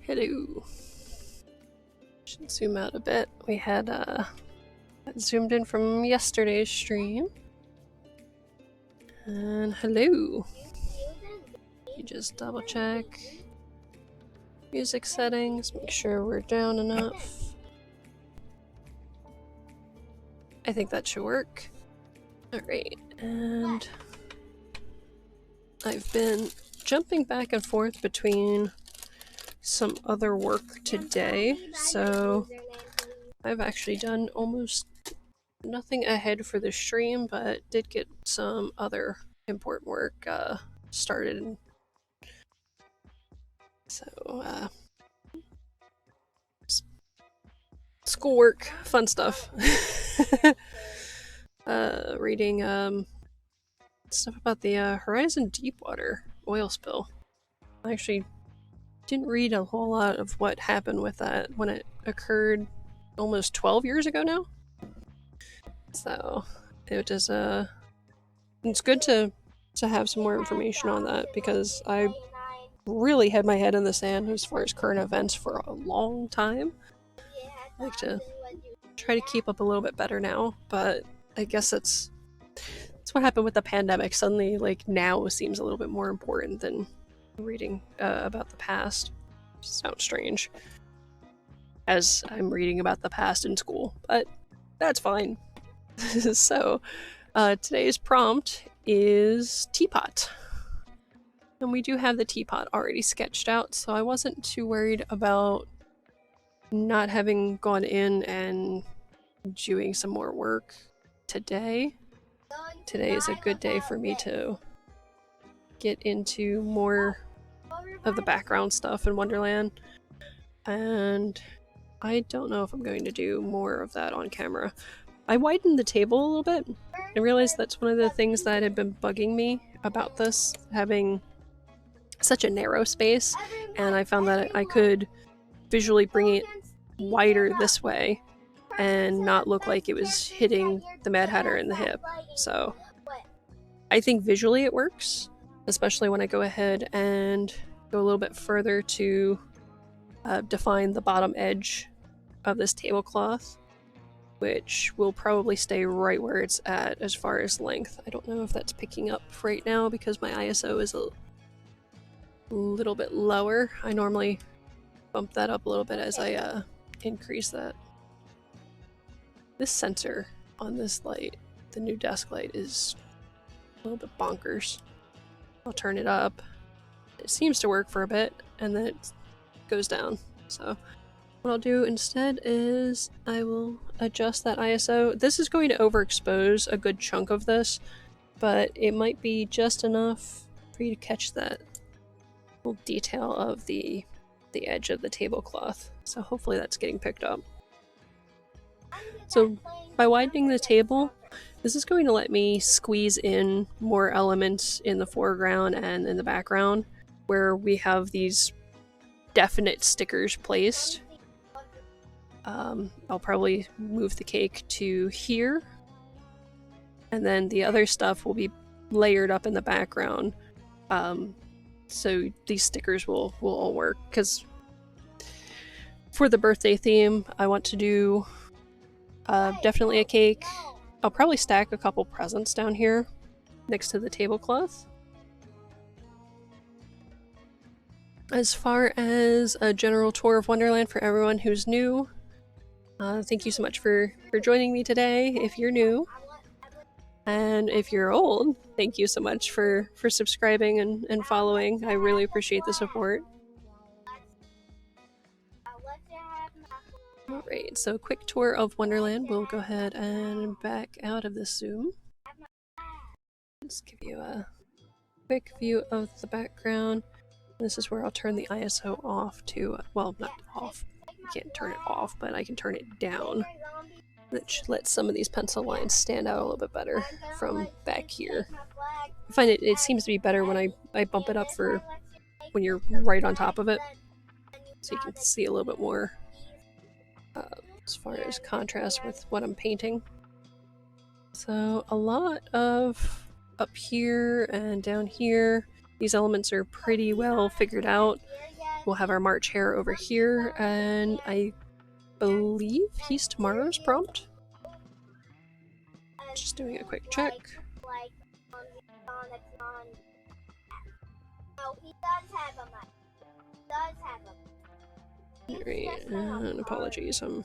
Hello. Should zoom out a bit. We had zoomed in from yesterday's stream. And hello. You just double check music settings, make sure we're down enough. I think that should work. Alright, and I've been jumping back and forth between some other work today, so I've actually done almost nothing ahead for the stream, but did get some other important work started. So, schoolwork, fun stuff. Reading stuff about the Horizon Deepwater oil spill. I actually didn't read a whole lot of what happened with that when it occurred almost 12 years ago now. So it was it's good to have some more information on that, because I really had my head in the sand as far as current events for a long time. I like to try to keep up a little bit better now, but I guess that's what happened with the pandemic. Suddenly, like, now seems a little bit more important than reading about the past. Sounds strange, as I'm reading about the past in school, but that's fine. So today's prompt is Teapot, and we do have the teapot already sketched out, so I wasn't too worried about not having gone in and doing some more work today. Today is a good day for me to get into more of the background stuff in Wonderland, and I don't know if I'm going to do more of that on camera. I widened the table a little bit. I realized that's one of the things that had been bugging me about this, having such a narrow space, and I found that I could visually bring it wider this way and not look like it was hitting the Mad Hatter in the hip. So I think visually it works, especially when I go ahead and go a little bit further to define the bottom edge of this tablecloth, which will probably stay right where it's at as far as length. I don't know if that's picking up right now because my ISO is a little bit lower. I normally bump that up a little bit as I increase that. This sensor on this light, the new desk light, is a little bit bonkers. I'll turn it up. It seems to work for a bit, and then it goes down. So what I'll do instead is I will adjust that ISO. This is going to overexpose a good chunk of this, but it might be just enough for you to catch that little detail of the edge of the tablecloth. So hopefully that's getting picked up. So by widening the table, this is going to let me squeeze in more elements in the foreground and in the background where we have these definite stickers placed. I'll probably move the cake to here, and then the other stuff will be layered up in the background. So these stickers will all work, because for the birthday theme, I want to do definitely a cake. I'll probably stack a couple presents down here next to the tablecloth. As far as a general tour of Wonderland for everyone who's new, thank you so much for joining me today if you're new. And if you're old, thank you so much for subscribing and following. I really appreciate the support. Alright, so quick tour of Wonderland. We'll go ahead and back out of this zoom. Just give you a quick view of the background. This is where I'll turn the ISO off to, well, not off. I can't turn it off, but I can turn it down. Which lets some of these pencil lines stand out a little bit better from back here. I find it seems to be better when I bump it up for when you're right on top of it, so you can see a little bit more as far as contrast with what I'm painting. So a lot of up here and down here, these elements are pretty well figured out. we'll have our March hare over here, and I believe he's tomorrow's prompt. Just doing a quick check. Alright, and apologies, I'm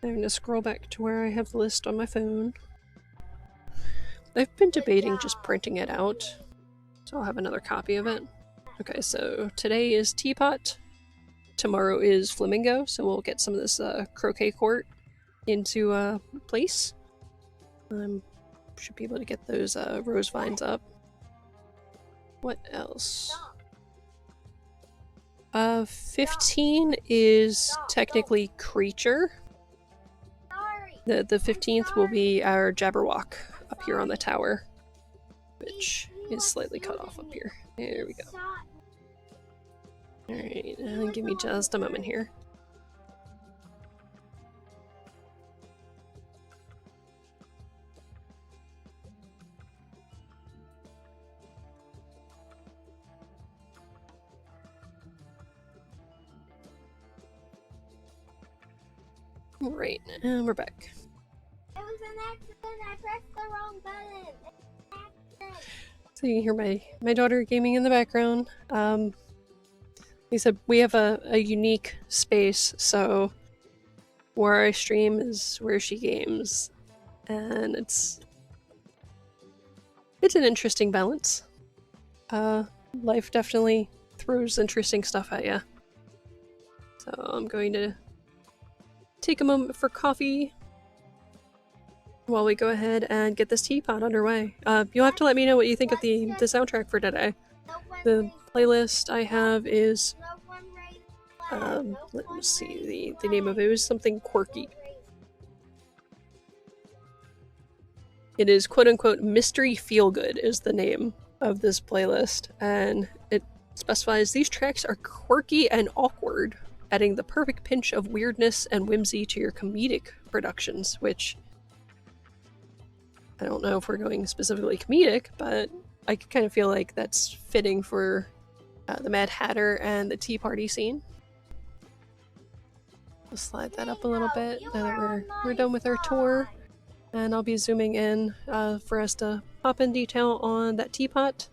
having to scroll back to where I have the list on my phone. I've been debating just printing it out, so I'll have another copy of it. Okay, so today is Teapot, tomorrow is Flamingo, so we'll get some of this croquet court into place. Should be able to get those rose vines up. What else? 15 is technically creature. The 15th will be our Jabberwock up here on the tower, which is slightly cut off up here. There we go. Alright, give me just a moment here. Right, and we're back. It was an accident. I pressed the wrong button. It's an accident. So you can hear my daughter gaming in the background. Like I said, we have a unique space, so where I stream is where she games, and it's an interesting balance. Life definitely throws interesting stuff at you. So I'm going to take a moment for coffee while we go ahead and get this teapot underway. You'll have to let me know what you think of the soundtrack for today. The playlist I have is, let me see, the name of it was something quirky. It is quote-unquote Mystery Feel Good is the name of this playlist, and it specifies these tracks are quirky and awkward, adding the perfect pinch of weirdness and whimsy to your comedic productions, which I don't know if we're going specifically comedic, but I kind of feel like that's fitting for the Mad Hatter and the tea party scene. I'll slide that up a little bit now that we're done with our tour, and I'll be zooming in for us to pop in detail on that teapot.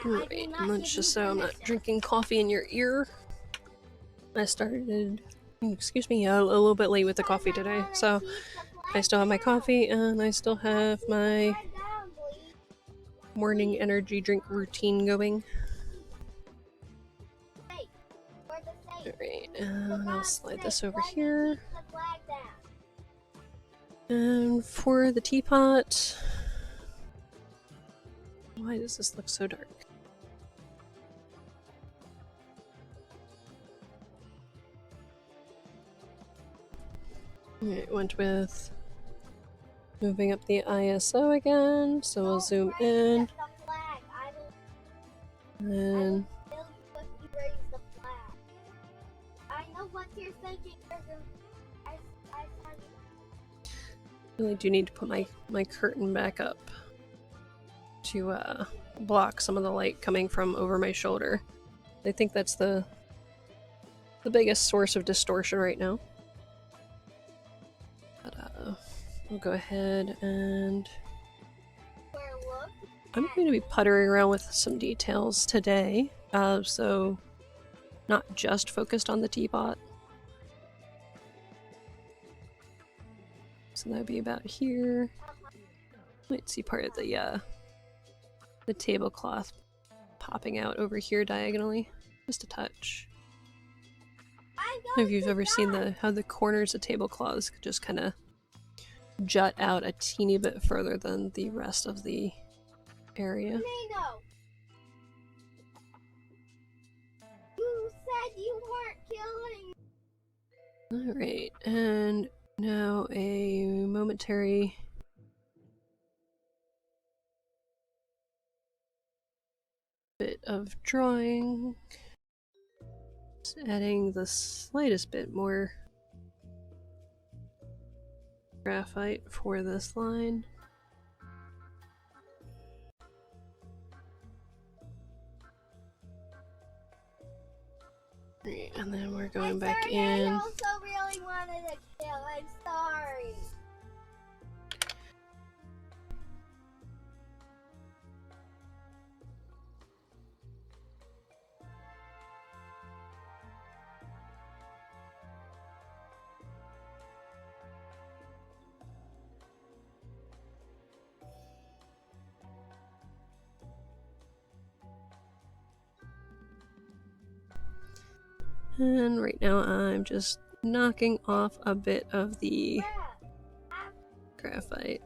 Right, and that's just so I'm not drinking coffee in your ear. I started, excuse me, a little bit late with the coffee today, so I still have my coffee and I still have my morning energy drink routine going. Alright, and I'll slide this over here. And for the teapot, why does this look so dark? Alright, went with moving up the ISO again, so we'll zoom in. And really do need to put my curtain back up to block some of the light coming from over my shoulder. I think that's the biggest source of distortion right now. But we'll go ahead and I'm going to be puttering around with some details today, so not just focused on the teapot. So that'd be about here. Might see part of the tablecloth popping out over here diagonally, just a touch. If you've ever seen how the corners of tablecloths just kind of jut out a teeny bit further than the rest of the area. You said you weren't killing. Alright, and now a momentary bit of drawing. Just adding the slightest bit more graphite for this line. And then we're going back in. I also really wanted to kill. I'm sorry. And right now I'm just knocking off a bit of the graphite.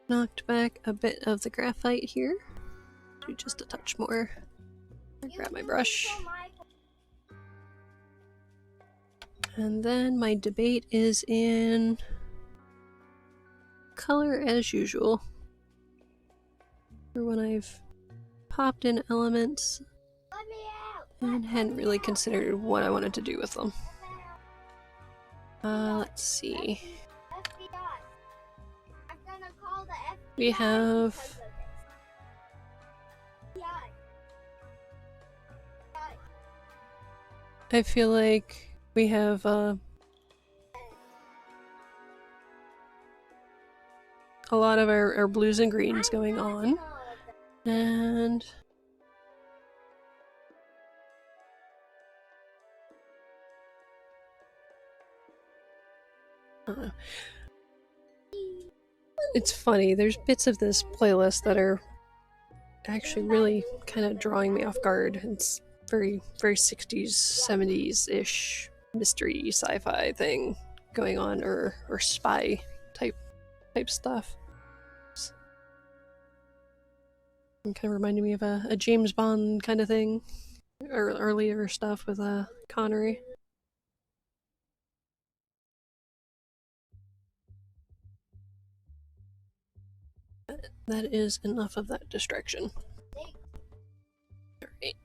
Knocked back a bit of the graphite here. Do just a touch more. Grab my brush. And then my debate is in color as usual. For when I've popped in elements and hadn't really considered what I wanted to do with them. Let's see. We have I feel like we have a lot of our blues and greens going on, and it's funny, there's bits of this playlist that are actually really kind of drawing me off guard. It's very 60s 70s-ish mystery sci-fi thing going on, or spy type stuff. It kind of reminded me of a James Bond kind of thing, or earlier stuff with Connery. That is enough of that distraction. Alright.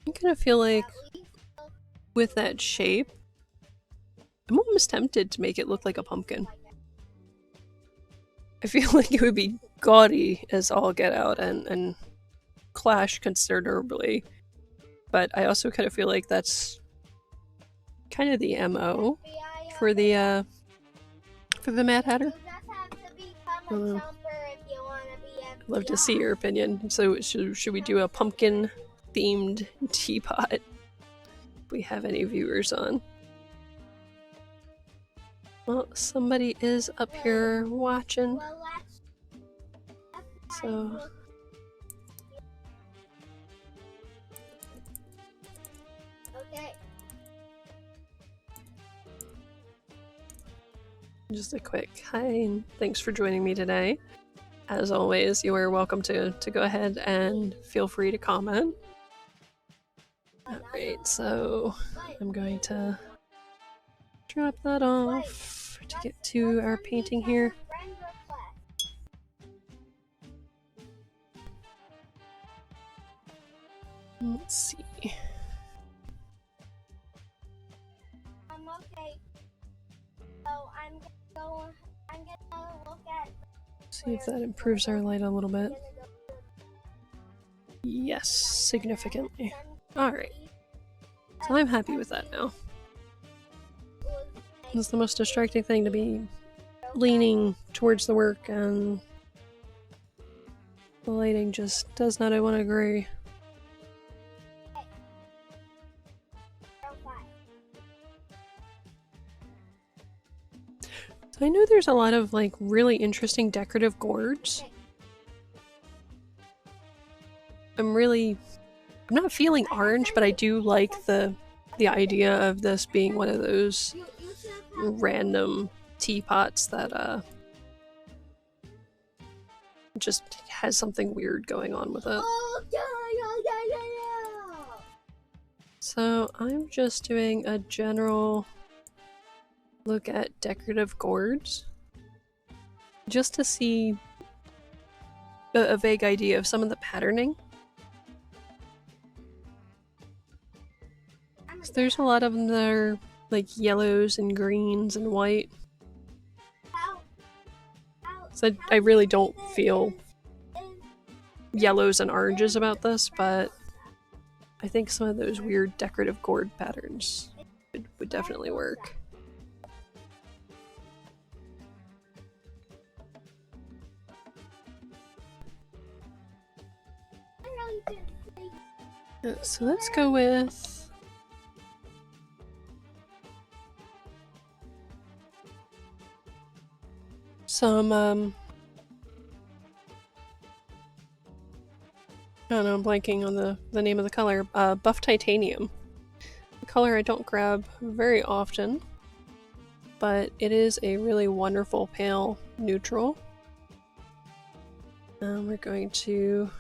I kind of feel like with that shape, I'm almost tempted to make it look like a pumpkin. I feel like it would be gaudy as all get out and clash considerably. But I also kind of feel like that's kind of the MO for the Mad Hatter. I'd love to see your opinion. So should we do a pumpkin themed teapot? If we have any viewers on. Well, somebody is up here watching. So okay. Just a quick hi and thanks for joining me today. As always, you are welcome to go ahead and feel free to comment. Alright, so I'm going to drop that off to get to our painting here. Let's see. Okay. So I'm gonna look at. See if that improves our light a little bit. Yes, significantly. Alright. So I'm happy with that now. It's the most distracting thing to be leaning towards the work, and the lighting just does not, I want to agree. So I know there's a lot of like really interesting decorative gourds. I'm not feeling orange, but I do like the idea of this being one of those random teapots that just has something weird going on with it. So I'm just doing a general look at decorative gourds just to see a vague idea of some of the patterning. So there's a lot of them that are like yellows and greens and white. So I really don't feel yellows and oranges about this, but I think some of those weird decorative gourd patterns would definitely work. So let's go with some I don't know, I'm blanking on the name of the color. Buff Titanium. A color I don't grab very often, but it is a really wonderful pale neutral. We're going to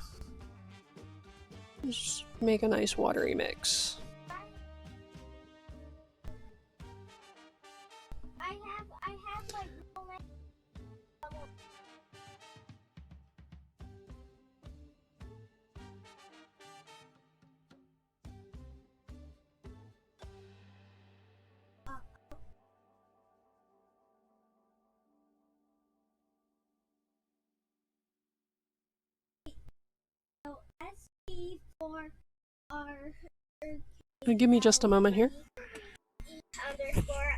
just make a nice watery mix. I have like SP for our Give me just a moment here. underscore.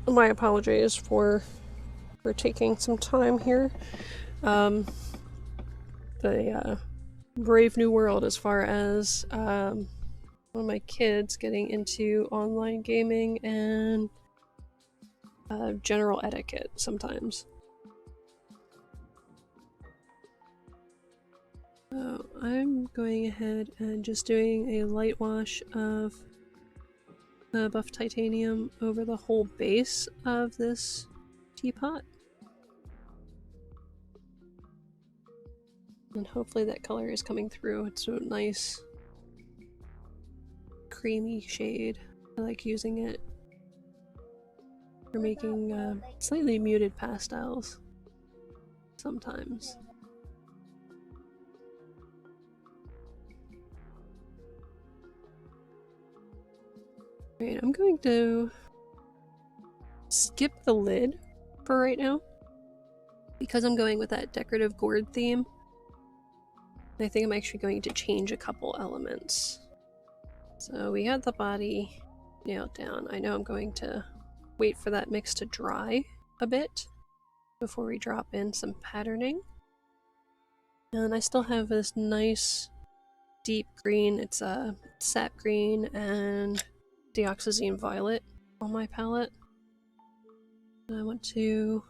My apologies for taking some time here. The brave new world as far as one of my kids getting into online gaming and general etiquette sometimes. So I'm going ahead and just doing a light wash of the buff titanium over the whole base of this teapot. And hopefully that color is coming through. It's a nice creamy shade. I like using it for making slightly muted pastels sometimes. Alright, I'm going to skip the lid for right now because I'm going with that decorative gourd theme. I think I'm actually going to change a couple elements. So we had the body nailed down. I know I'm going to wait for that mix to dry a bit before we drop in some patterning. And I still have this nice deep green. It's a sap green and dioxazine violet on my palette. And I want to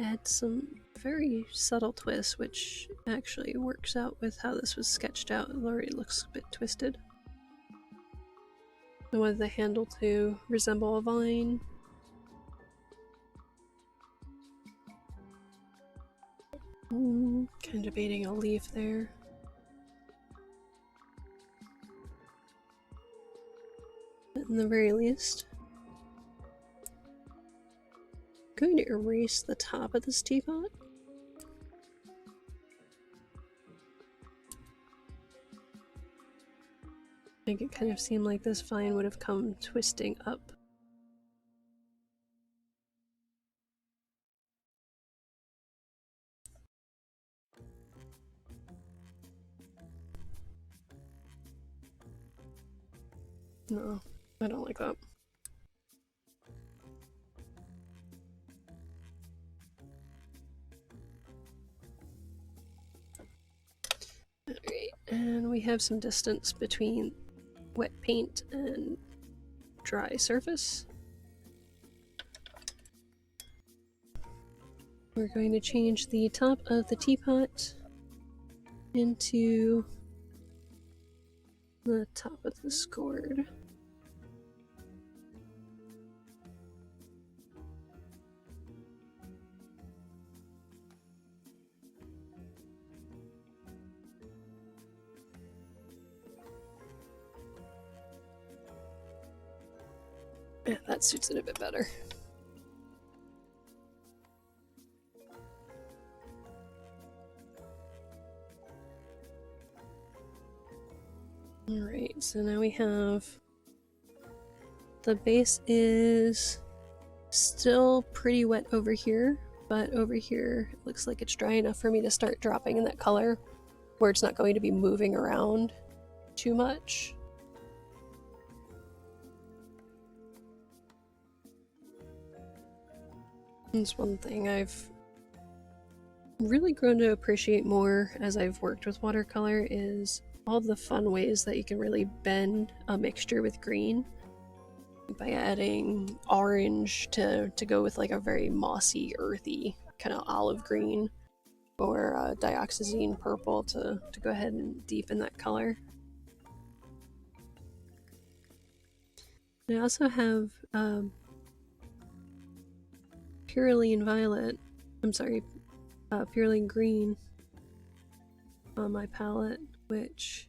add some very subtle twists, which actually works out with how this was sketched out. It already looks a bit twisted. I wanted the handle to resemble a vine. Kind of debating a leaf there. But in the very least, I'm going to erase the top of this teapot. Make it kind of seem like this vine would have come twisting up. No, I don't like that. Alright, and we have some distance between wet paint and dry surface. We're going to change the top of the teapot into the top of this gourd. Yeah, that suits it a bit better. Alright, so now we have the base is still pretty wet over here, but over here it looks like it's dry enough for me to start dropping in that color where it's not going to be moving around too much. That's one thing I've really grown to appreciate more as I've worked with watercolor is all the fun ways that you can really bend a mixture with green by adding orange to go with like a very mossy, earthy kind of olive green, or dioxazine purple to go ahead and deepen that color. I also have Purulene violet, Purulene green on my palette, which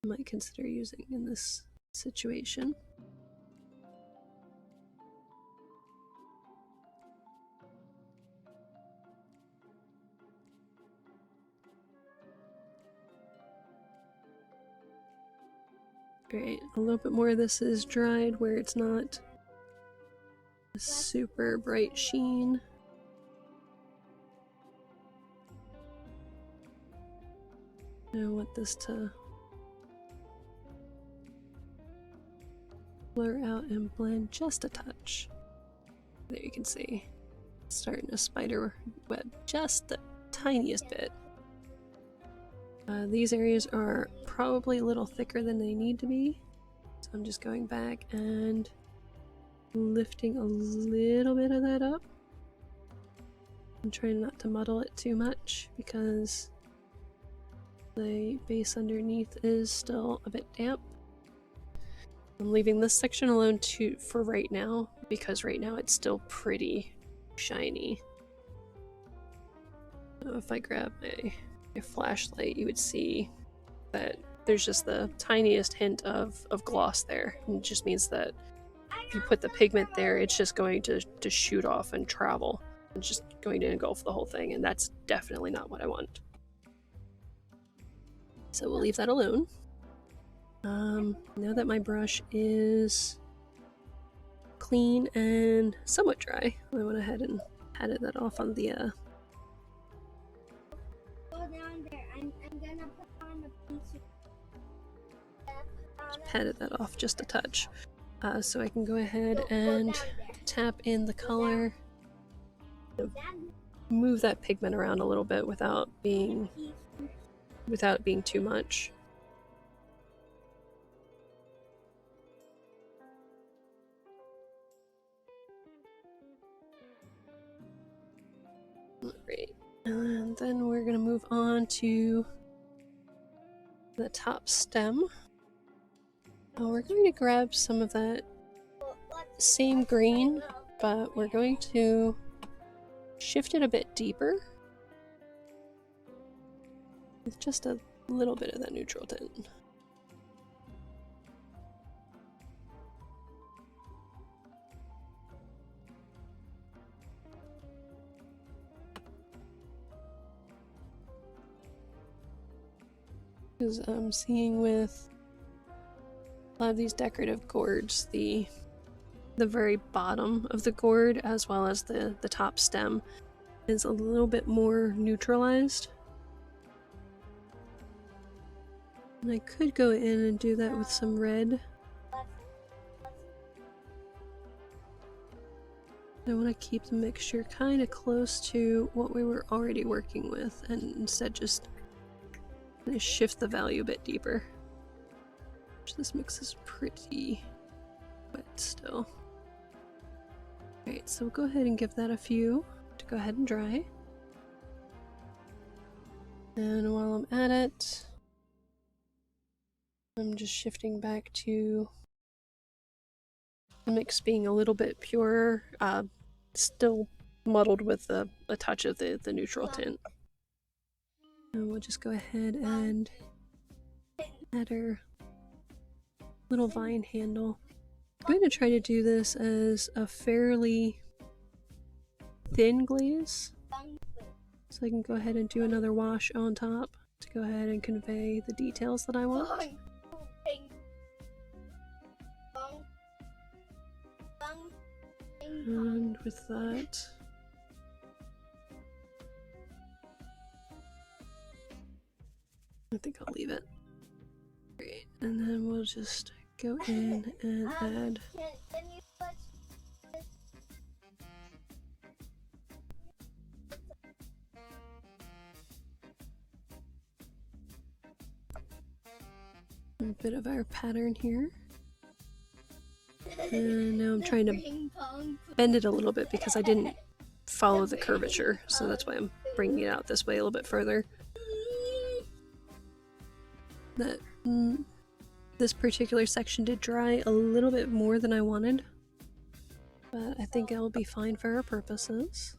I might consider using in this situation. Great, a little bit more of this is dried where it's not a super bright sheen. I want this to blur out and blend just a touch. There you can see it's starting to spider web just the tiniest bit. These areas are probably a little thicker than they need to be, so I'm just going back and lifting a little bit of that up. I'm trying not to muddle it too much because the base underneath is still a bit damp. I'm leaving this section alone for right now because right now it's still pretty shiny. If I grab a flashlight, you would see that there's just the tiniest hint of gloss there. And it just means that if you put the pigment there, it's just going to shoot off and travel. It's just going to engulf the whole thing, and that's definitely not what I want. So we'll leave that alone. Now that my brush is clean and somewhat dry, I went ahead and patted that off on the padded that off just a touch. So I can go ahead and tap in the color, move that pigment around a little bit without being too much. Alright, and then we're gonna move on to the top stem. We're going to grab some of that same green, but we're going to shift it a bit deeper with just a little bit of that neutral tint. Because I'm seeing with a lot of these decorative gourds, the very bottom of the gourd as well as the top stem is a little bit more neutralized. And I could go in and do that with some red. I want to keep the mixture kind of close to what we were already working with and instead just shift the value a bit deeper. This mix is pretty wet still. Alright, so we'll go ahead and give that a few to go ahead and dry. And while I'm at it, I'm just shifting back to the mix being a little bit purer, still muddled with a touch of the neutral tint. And we'll just go ahead and add our little vine handle. I'm going to try to do this as a fairly thin glaze, so I can go ahead and do another wash on top to go ahead and convey the details that I want. And with that, I think I'll leave it. Great, and then we'll just go in and add a bit of our pattern here. And now I'm trying to bend it a little bit because I didn't follow the curvature, so that's why I'm bringing it out this way a little bit further. This particular section did dry a little bit more than I wanted, but I think it'll be fine for our purposes.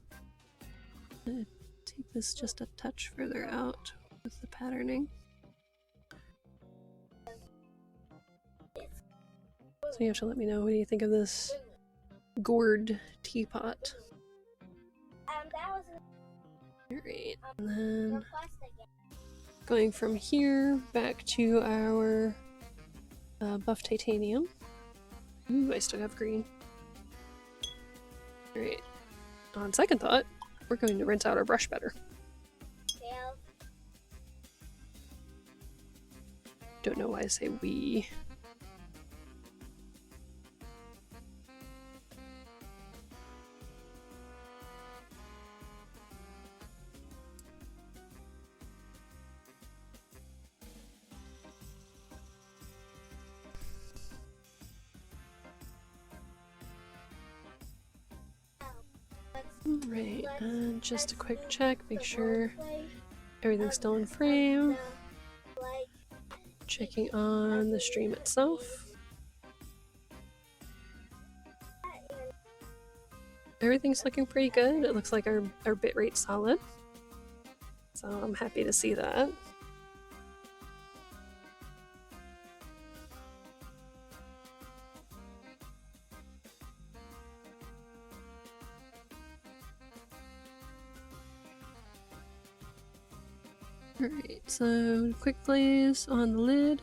I'm gonna take this just a touch further out with the patterning. So you have to let me know, what do you think of this gourd teapot? Alright, and then going from here back to our buff titanium. Ooh, I still have green. Alright, on second thought, we're going to rinse out our brush better. Don't know why I say we. Right, and just a quick check, make sure everything's still in frame. Checking on the stream itself. Everything's looking pretty good. It looks like our bitrate's solid. So I'm happy to see that. Alright, so quick glaze on the lid.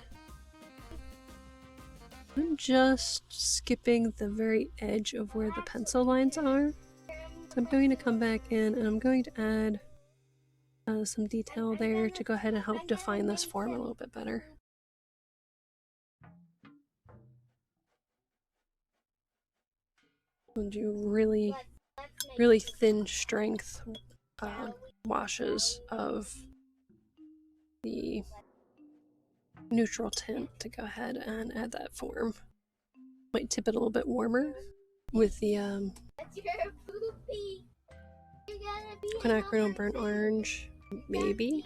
I'm just skipping the very edge of where the pencil lines are. So I'm going to come back in and I'm going to add some detail there to go ahead and help define this form a little bit better. We'll do really thin strength washes of the neutral tint to go ahead and add that form. Might tip it a little bit warmer with the quinacridone burnt orange, maybe.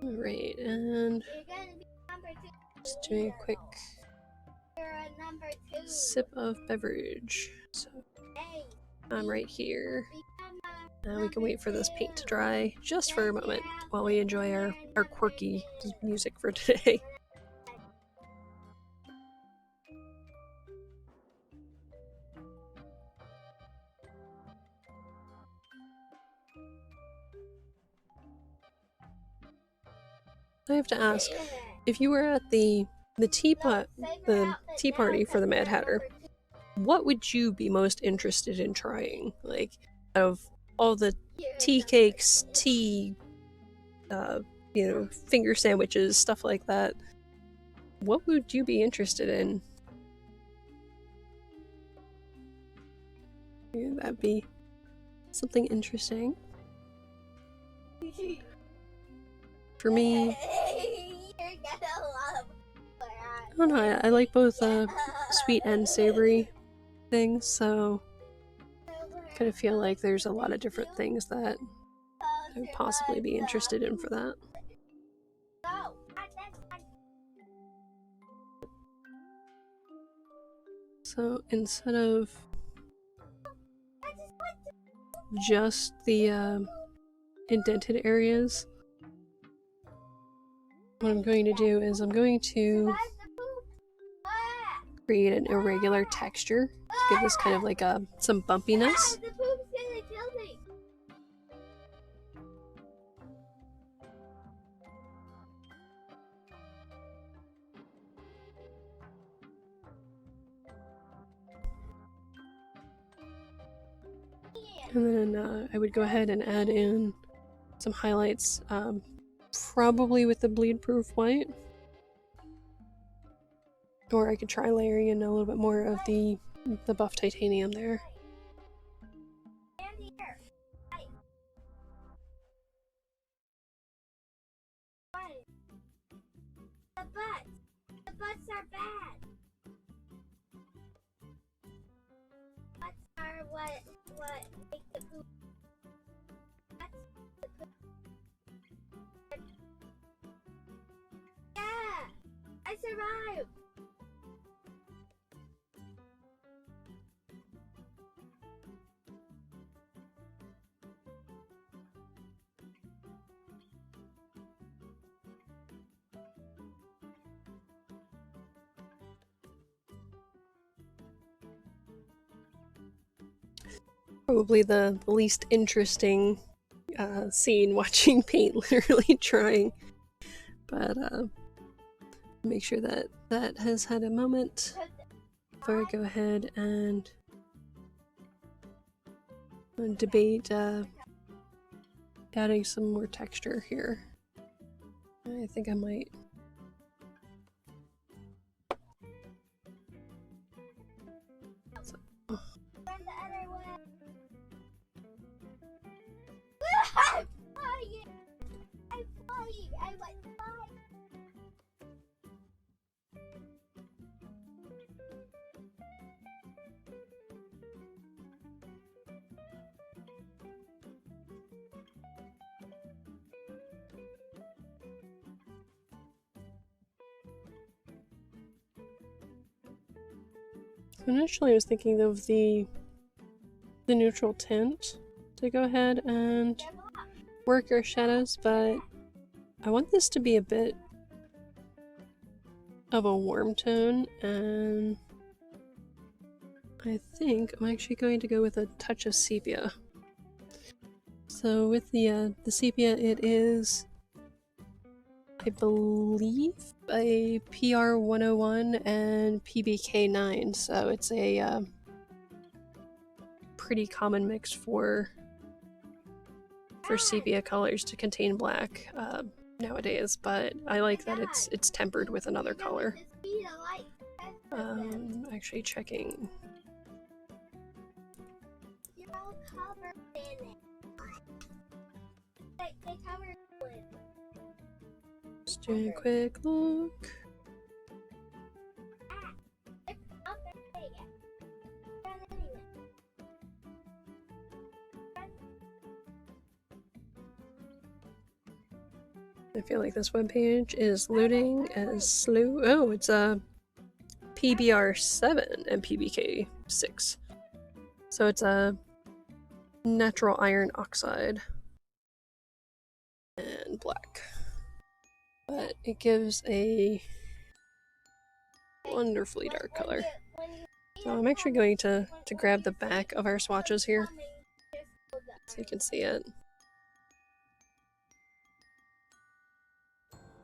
Alright, and just doing a quick sip of beverage. So I'm right here. We can wait for this paint to dry just for a moment while we enjoy our quirky music for today. I have to ask, if you were at the teapot, the tea party for the Mad Hatter, what would you be most interested in trying? Like, out of all the tea cakes, tea, you know, finger sandwiches, stuff like that, what would you be interested in? Yeah, that'd be something interesting. For me, I don't know, I like both sweet and savory things, so I kind of feel like there's a lot of different things that I would possibly be interested in for that. So instead of just the indented areas, what I'm going to do is I'm going to create an irregular texture to give this kind of like some bumpiness. And then I would go ahead and add in some highlights, probably with the bleed proof white. Or I could try layering in a little bit more of the buff titanium there. The butts are bad. Butts are what make the poop. Yeah, I survived. Probably the least interesting scene, watching paint literally drying. But make sure that that has had a moment before I go ahead and debate adding some more texture here. I think I might. Initially I was thinking of the neutral tint to go ahead and work our shadows, but I want this to be a bit of a warm tone, and I think I'm actually going to go with a touch of sepia. So with the sepia, it is, I believe, a PR 101 and PBK 9, so it's a pretty common mix for sepia colors to contain black nowadays, but I like that it's tempered with another color. need a light. Actually checking. You're all covered in it. They covered it. Just doing a quick look. It's not there yet. Done anyway. I feel like this webpage is loading as slow. Oh, it's a PBR7 and PBK6. So it's a natural iron oxide and black. But it gives a wonderfully dark color. So I'm actually going to grab the back of our swatches here so you can see it.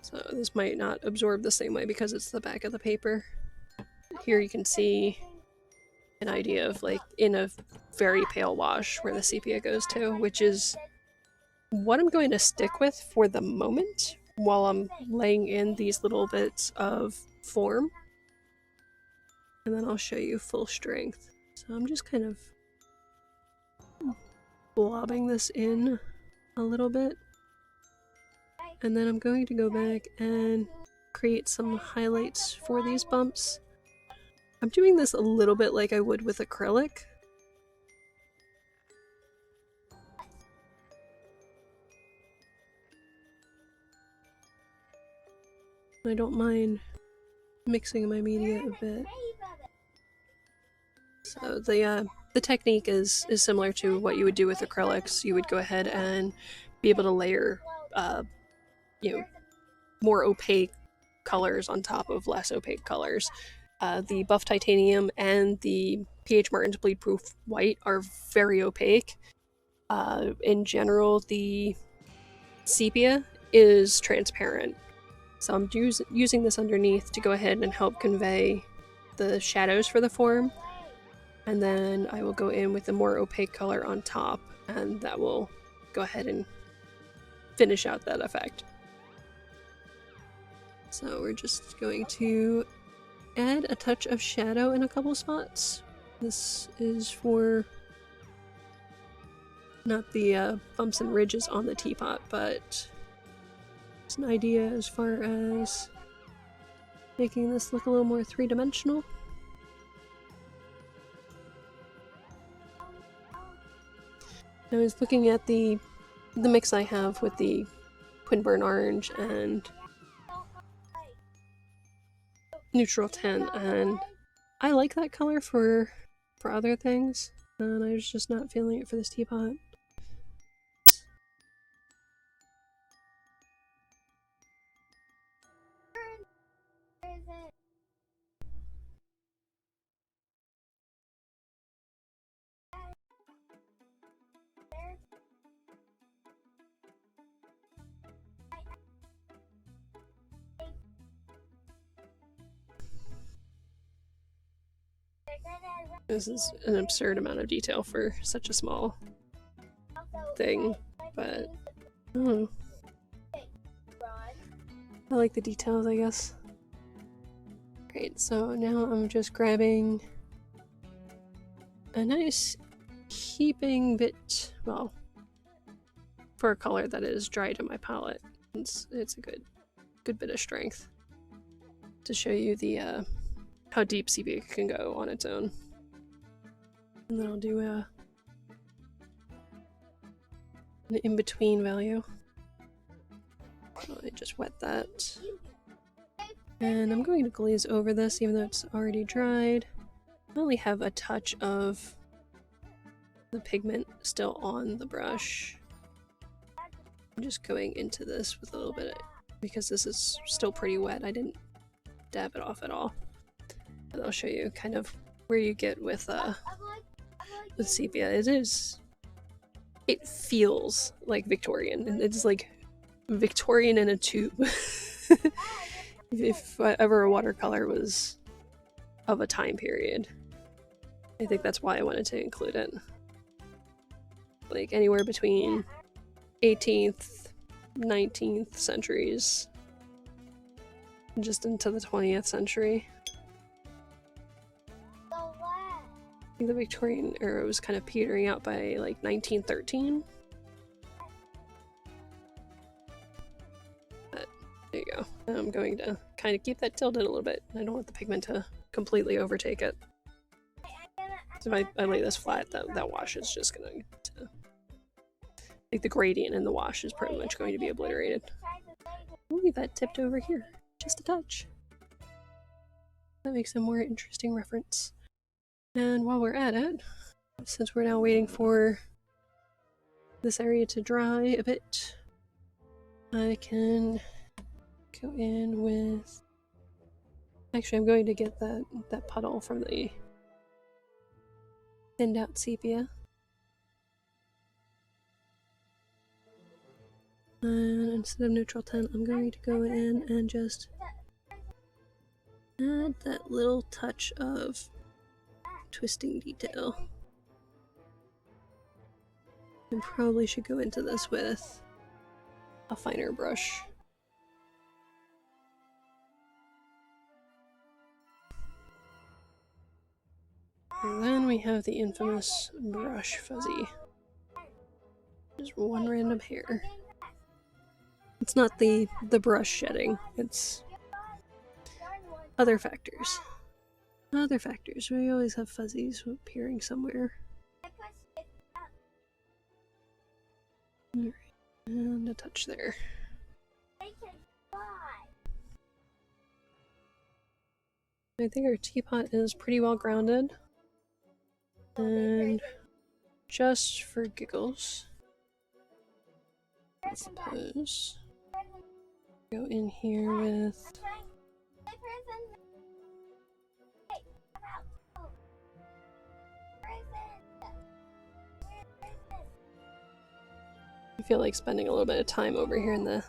So this might not absorb the same way because it's the back of the paper. Here you can see an idea of like in a very pale wash where the sepia goes to, which is what I'm going to stick with for the moment while I'm laying in these little bits of form. And then I'll show you full strength. So I'm just kind of blobbing this in a little bit. And then I'm going to go back and create some highlights for these bumps. I'm doing this a little bit like I would with acrylic. I don't mind mixing my media a bit. So the technique is similar to what you would do with acrylics. You would go ahead and be able to layer more opaque colors on top of less opaque colors. The buff titanium and the PH Martin's bleed proof white are very opaque. In general, the sepia is transparent. So I'm using this underneath to go ahead and help convey the shadows for the form. And then I will go in with a more opaque color on top, and that will go ahead and finish out that effect. So we're just going to add a touch of shadow in a couple spots. This is for not the bumps and ridges on the teapot, but it's an idea as far as making this look a little more three-dimensional. I was looking at the mix I have with the Quinburn Orange and Neutral 10, and I like that color for other things, and I was just not feeling it for this teapot. This is an absurd amount of detail for such a small thing, but I don't know. I like the details, I guess. Great, so now I'm just grabbing a nice heaping bit, well, for a color that is dry to my palette. It's a good bit of strength to show you the how deep sepia can go on its own. And then I'll do an in-between value. I just wet that. And I'm going to glaze over this even though it's already dried. I only have a touch of the pigment still on the brush. I'm just going into this with a little bit because this is still pretty wet. I didn't dab it off at all. And I'll show you kind of where you get with sepia. It feels like Victorian, and it's like Victorian in a tube. If ever a watercolor was of a time period, I think that's why I wanted to include it. Like anywhere between 18th, 19th centuries. just into the 20th century. The left. I think the Victorian era was kind of petering out by like 1913. But there you go. I'm going to kind of keep that tilted a little bit. I don't want the pigment to completely overtake it. So if I lay this flat, that wash is just going to... Like the gradient in the wash is pretty much going to be obliterated. We'll leave that tipped over here. Just a touch. That makes a more interesting reference. And while we're at it, since we're now waiting for this area to dry a bit, I can go in with... Actually, I'm going to get that puddle from the thinned out sepia. And instead of neutral tint, I'm going to go in and just add that little touch of twisting detail. And probably should go into this with a finer brush. And then we have the infamous brush fuzzy. Just one random hair. It's not the brush shedding, it's other factors. Other factors. We always have fuzzies appearing somewhere. Alright, and a touch there. I think our teapot is pretty well grounded. And just for giggles, I suppose, go in here with I feel like spending a little bit of time over here in the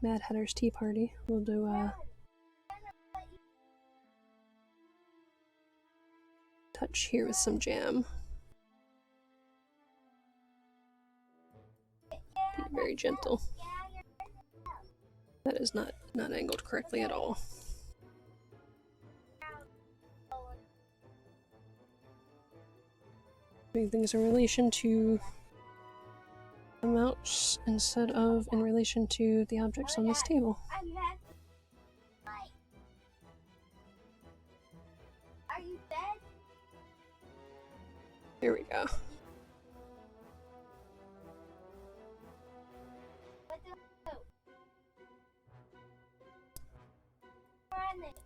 Mad Hatter's Tea Party. We'll do touch here with some jam. Be very gentle. That is not angled correctly at all. Doing things in relation to the mouse instead of in relation to the objects on this table. Are you dead? There we go. What do I do? Running.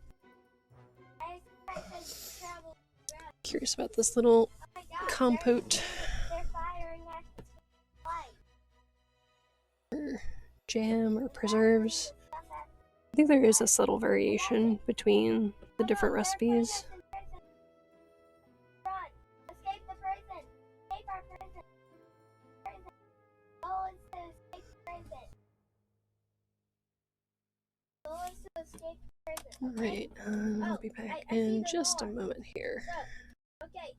I expected to travel around. Curious about this little Oh my God, compote they're firing at the light. or jam or preserves. I think there is a subtle variation between the different recipes. Run! Escape the prison! Escape our prison! Prison! Goal is to escape prison. Goal is to escape prison. Alright, I'll be back I see in the just a door. moment here. So, okay.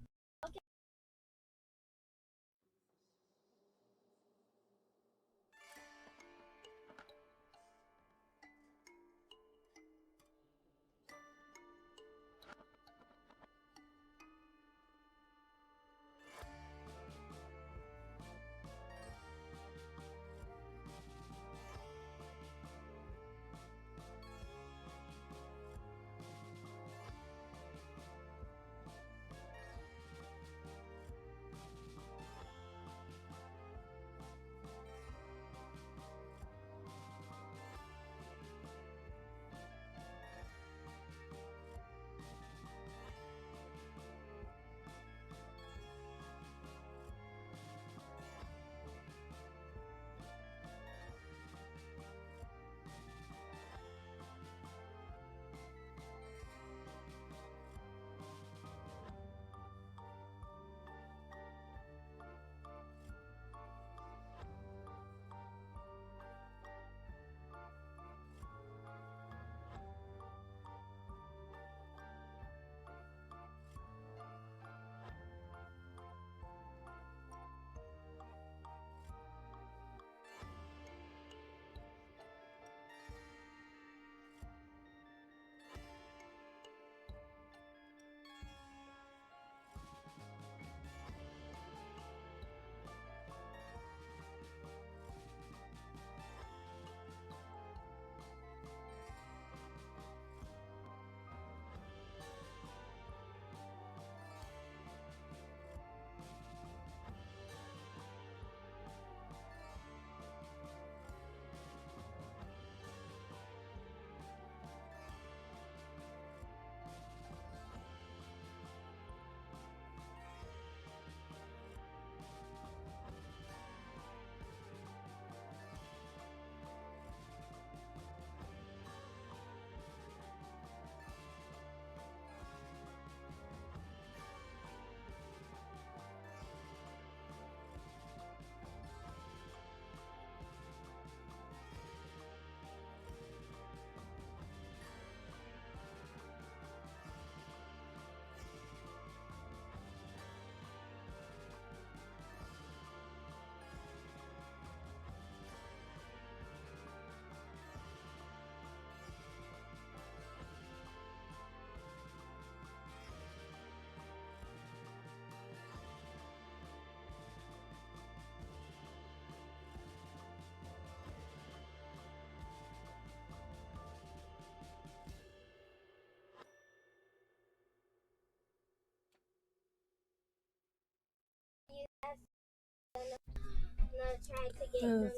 Uh,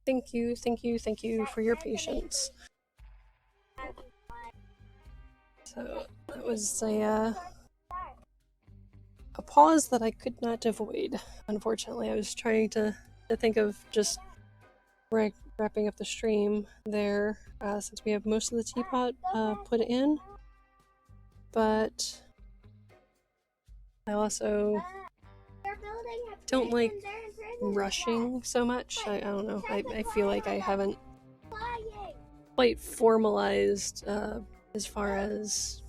thank you, thank you, thank you for your patience. So that was a pause that I could not avoid. Unfortunately, I was trying to think of just wrapping up the stream there, since we have most of the teapot put in, but I also don't like rushing so much. I don't know. I feel like I haven't quite formalized as far as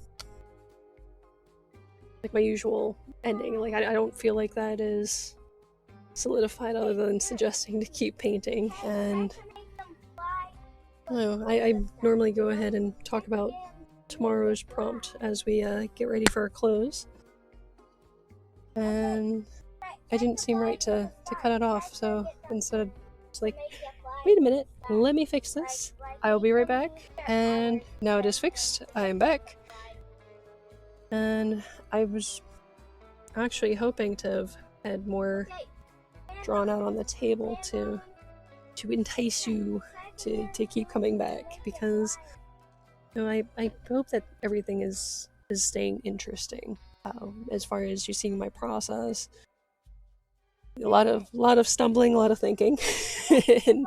like my usual ending. Like I don't feel like that is solidified other than suggesting to keep painting. And I don't know, I normally go ahead and talk about tomorrow's prompt as we get ready for our close. And I didn't seem right to cut it off, so instead it's like, wait a minute, let me fix this. I will be right back. And now it is fixed. I am back. And I was actually hoping to have had more drawn out on the table to entice you to keep coming back, because you know, I hope that everything is staying interesting. As far as you seeing my process, a lot of stumbling, a lot of thinking, and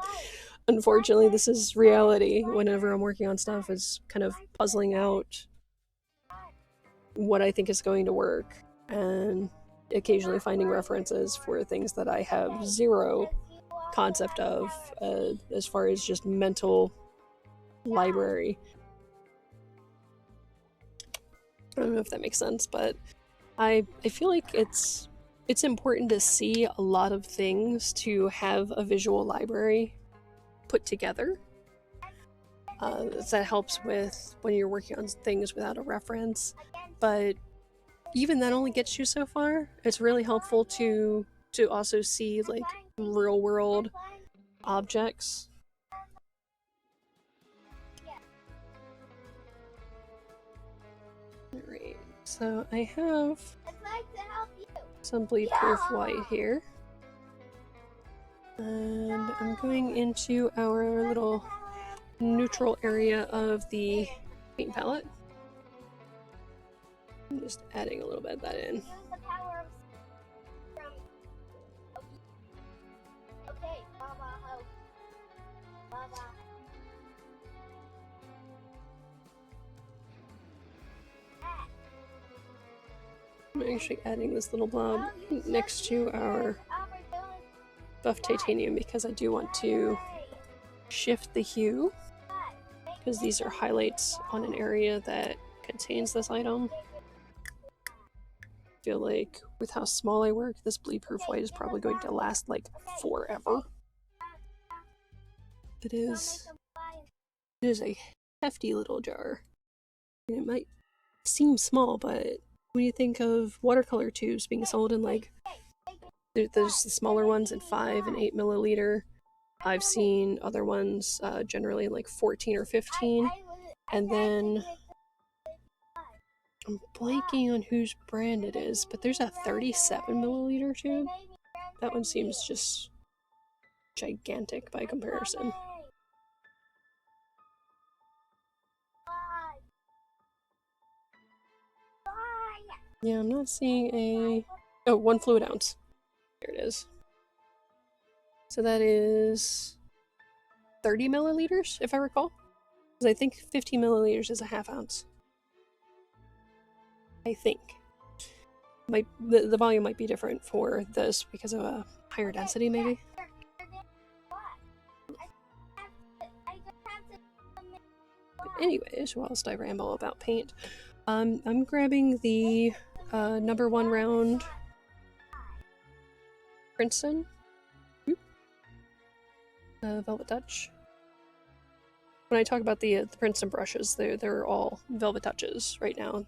unfortunately, this is reality. Whenever I'm working on stuff, is kind of puzzling out what I think is going to work, and occasionally finding references for things that I have zero concept of, as far as just mental library. I don't know if that makes sense, but I feel like it's important to see a lot of things to have a visual library put together. That helps with when you're working on things without a reference, but even that only gets you so far. It's really helpful to also see like real world objects. Alright, so I have some bleed proof white here. And I'm going into our little neutral area of the paint palette. I'm just adding a little bit of that in. I'm actually adding this little blob next to our buff titanium because I do want to shift the hue, because these are highlights on an area that contains this item. I feel like with how small I work, this bleed proof white is probably going to last like forever. It is a hefty little jar. It might seem small, but when you think of watercolor tubes being sold in like, there's the smaller ones in 5 and 8 milliliter. I've seen other ones generally in like 14 or 15, and then I'm blanking on whose brand it is, but there's a 37 milliliter tube. That one seems just gigantic by comparison. Yeah, I'm not seeing a... Oh, 1 fluid ounce. There it is. So that is 30 milliliters, if I recall. Because I think 15 milliliters is a half ounce. I think. The volume might be different for this because of a higher density, maybe. But anyways, whilst I ramble about paint, I'm grabbing the number 1 round Princeton Velvet Touch. When I talk about the Princeton brushes, they're all Velvet Touches right now.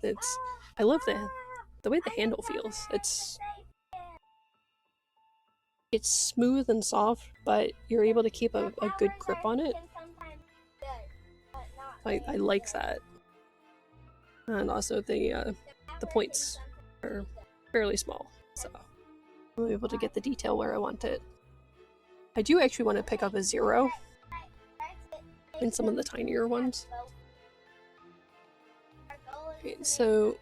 I love the way the handle feels. It's smooth and soft, but you're able to keep a good grip on it. I like that. And also the points are fairly small, so I'm able to get the detail where I want it. I do actually want to pick up a 0 in some of the tinier ones. Okay, so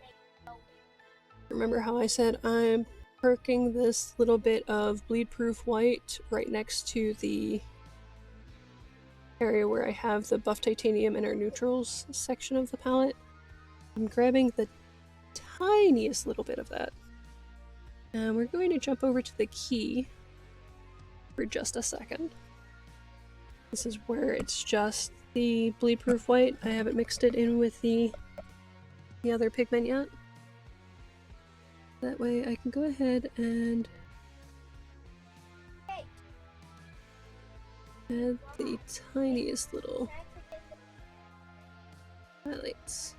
remember how I said I'm perking this little bit of bleed-proof white right next to the area where I have the buff titanium and our neutrals section of the palette. I'm grabbing the tiniest little bit of that. And we're going to jump over to the key for just a second. This is where it's just the bleed-proof white. I haven't mixed it in with the other pigment yet. That way I can go ahead and add the tiniest little highlights.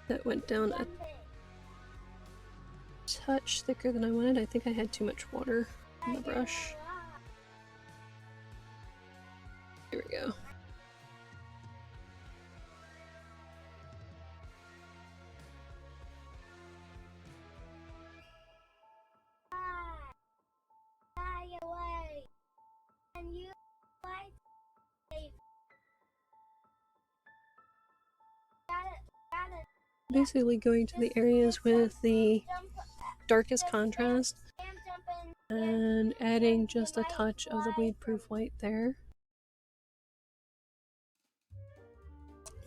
That went down a touch thicker than I wanted. I think I had too much water in the brush. There we go. Fly away. And you fly safe. Gotta Basically going to the areas with the darkest contrast and adding just a touch of the bleed-proof white there.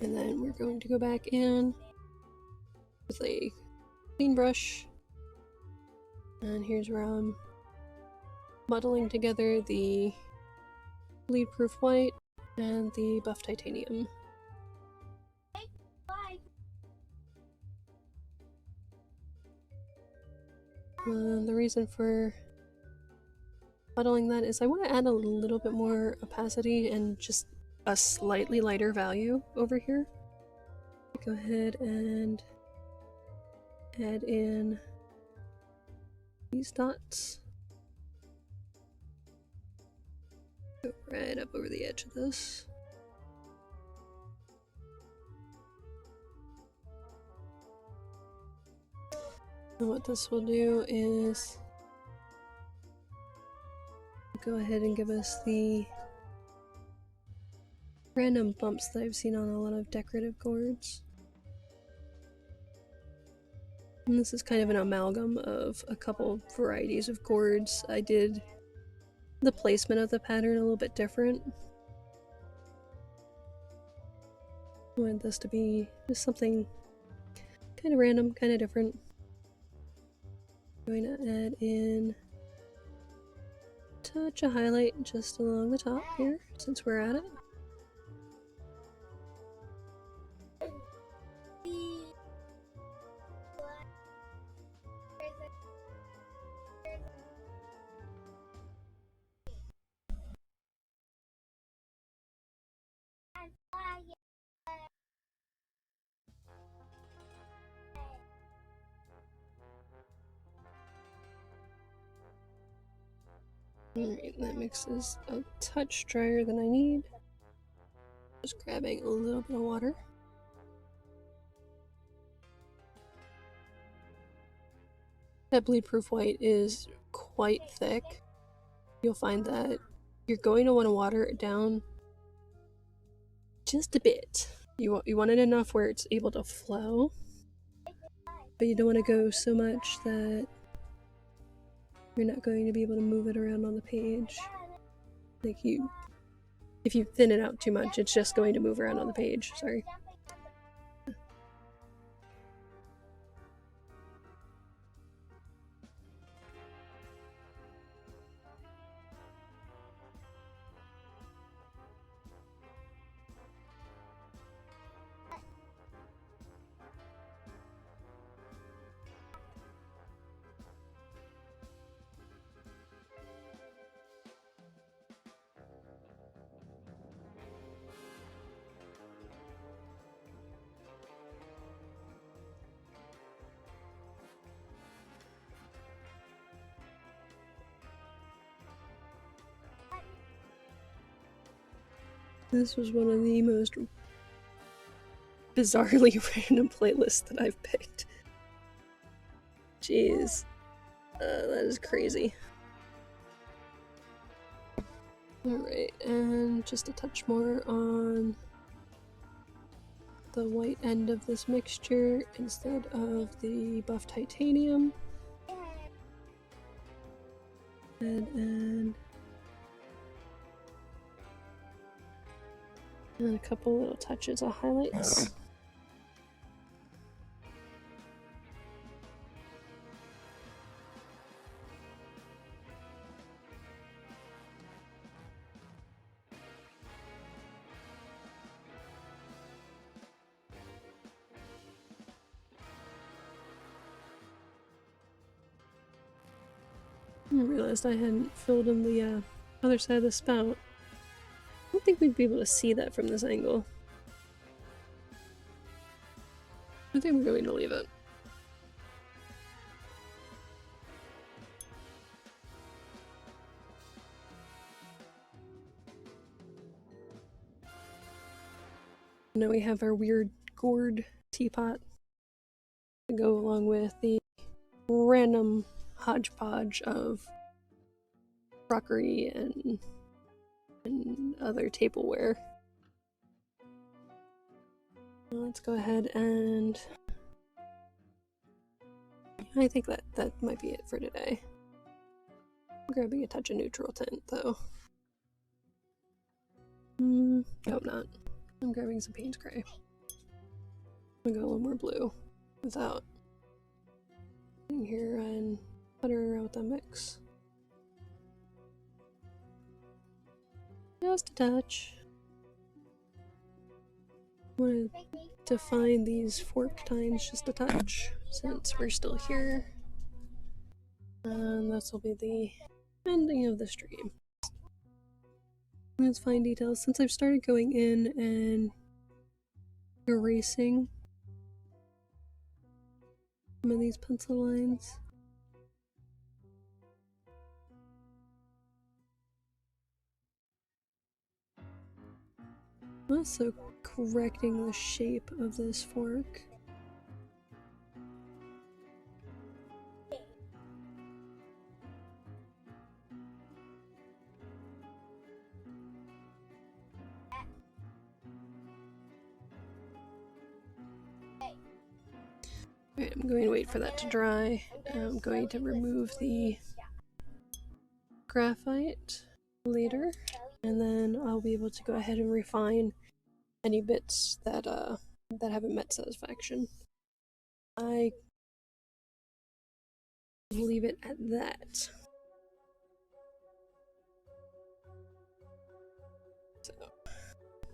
And then we're going to go back in with a clean brush. And here's where I'm muddling together the bleed-proof white and the buff titanium. The reason for muddling that is I want to add a little bit more opacity and just a slightly lighter value over here. Go ahead and add in these dots. Go right up over the edge of this. And what this will do is go ahead and give us the random bumps that I've seen on a lot of decorative gourds. And this is kind of an amalgam of a couple varieties of gourds. I did the placement of the pattern a little bit different. I wanted this to be just something kind of random, kind of different. I'm going to add in a touch of highlight just along the top here, since we're at it. Alright, that mix is a touch drier than I need. Just grabbing a little bit of water. That bleed-proof white is quite thick. You'll find that you're going to want to water it down just a bit. You want it enough where it's able to flow, but you don't want to go so much that you're not going to be able to move it around on the page. Like if you thin it out too much, it's just going to move around on the page. Sorry. This was one of the most bizarrely random playlists that I've picked. Jeez. That is crazy. Alright, and just a touch more on the white end of this mixture instead of the buff titanium. And a couple little touches of highlights. I realized I hadn't filled in the other side of the spout. I don't think we'd be able to see that from this angle. I think we're going to leave it. Now we have our weird gourd teapot to go along with the random hodgepodge of crockery and other tableware. Let's go ahead and I think that might be it for today. I'm grabbing a touch of neutral tint though. Hope not. I'm grabbing some Payne's Gray. I'm gonna go a little more blue without getting here and putter around with that mix. Just a touch. I want to define these fork tines just a touch since we're still here. And this will be the ending of the stream. Let's find details. Since I've started going in and erasing some of these pencil lines. Also correcting the shape of this fork. Alright, I'm going to wait for that to dry. I'm going to remove the graphite later, and then I'll be able to go ahead and refine any bits that haven't met satisfaction. I leave it at that. So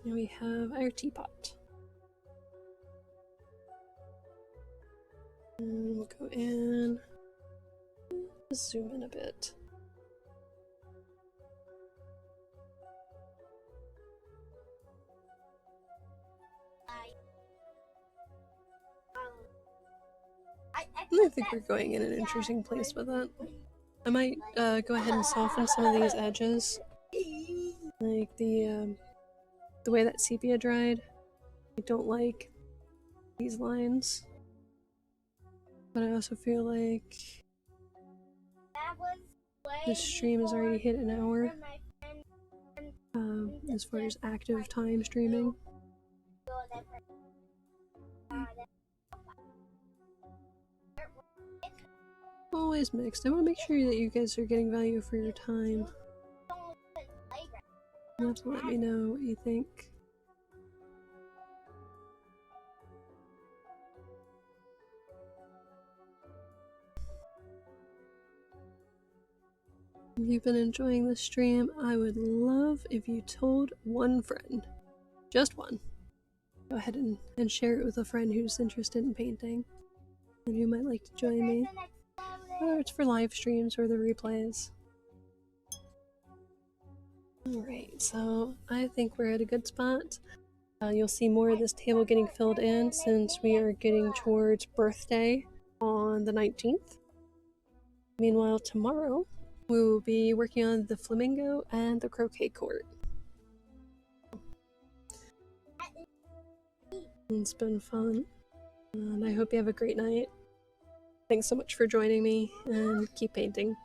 now we have our teapot. And we'll go in, zoom in a bit. I think we're going in an interesting place with that. I might go ahead and soften some of these edges, like the way that sepia dried. I don't like these lines, but I also feel like the stream has already hit an hour as far as active time streaming. Always mixed. I want to make sure that you guys are getting value for your time. You'll have to let me know what you think. If you've been enjoying this stream, I would love if you told one friend. Just one. Go ahead and share it with a friend who's interested in painting and who might like to join me. Whether it's for live streams or the replays. Alright, so I think we're at a good spot. You'll see more of this table getting filled in since we are getting towards birthday on the 19th. Meanwhile, tomorrow we will be working on the flamingo and the croquet court. It's been fun, and I hope you have a great night. Thanks so much for joining me, and keep painting.